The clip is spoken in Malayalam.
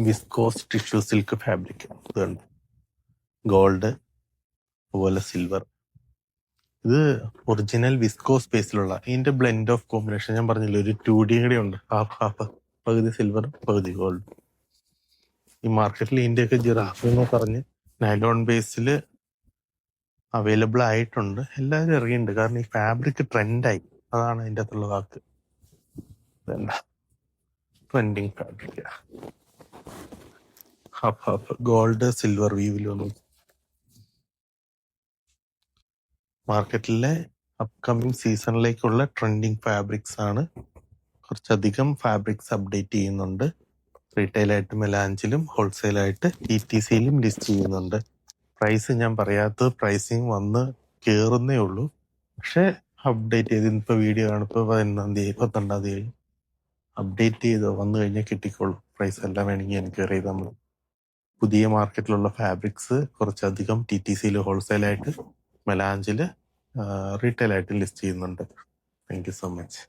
Viscous tissue silk fabric. ഇതുണ്ട്, ഗോൾഡ് അതുപോലെ സിൽവർ. ഇത് ഒറിജിനൽ വിസ്കോസ് ബേസിലുള്ള ഇതിന്റെ ബ്ലെൻഡ് ഓഫ് കോമ്പിനേഷൻ. ഞാൻ പറഞ്ഞില്ല, ഒരു 2D കൂടെ ഉണ്ട്, ഹാഫ് പകുതി സിൽവർ പകുതി ഗോൾഡ്. ഈ മാർക്കറ്റിൽ ഇതിന്റെയൊക്കെ ജിറാഫ് എന്ന് പറഞ്ഞ് നൈലോൺ ബേസിൽ അവൈലബിൾ ആയിട്ടുണ്ട്. എല്ലാവരും ഇറങ്ങിയിട്ടുണ്ട്, കാരണം ഈ ഫാബ്രിക് ട്രെൻഡായി. അതാണ് അതിൻ്റെ അകത്തുള്ള വാക്ക്. Trending fabric, half gold silver വീവിൽ വന്നു. മാർക്കറ്റിലെ അപ്കമിങ് സീസണിലേക്കുള്ള ട്രെൻഡിങ് ഫാബ്രിക്സ് ആണ്. കുറച്ചധികം ഫാബ്രിക്സ് അപ്ഡേറ്റ് ചെയ്യുന്നുണ്ട്. റീറ്റെയിലായിട്ട് മെലാഞ്ചിലും ഹോൾസെയിലായിട്ട് ETCയിലും ലിസ്റ്റ് ചെയ്യുന്നുണ്ട്. പ്രൈസ് ഞാൻ പറയാത്ത പ്രൈസിങ് വന്ന് കയറുന്നേ ഉള്ളൂ. പക്ഷെ അപ്ഡേറ്റ് ചെയ്ത് ഇന്നിപ്പോൾ വീഡിയോ കാണിപ്പോൾ 12 തീയതി അപ്ഡേറ്റ് ചെയ്ത് വന്നു കഴിഞ്ഞാൽ കിട്ടിക്കോളും. പ്രൈസ് എല്ലാം വേണമെങ്കിൽ എൻക്വയറി ചെയ്ത് നമ്മൾ പുതിയ മാർക്കറ്റിലുള്ള ഫാബ്രിക്സ് കുറച്ചധികം TTCയിൽ ഹോൾസെയിലായിട്ട് മെലാഞ്ചിൽ റീറ്റെയിലായിട്ട് ലിസ്റ്റ് ചെയ്യുന്നുണ്ട്. Thank you so much.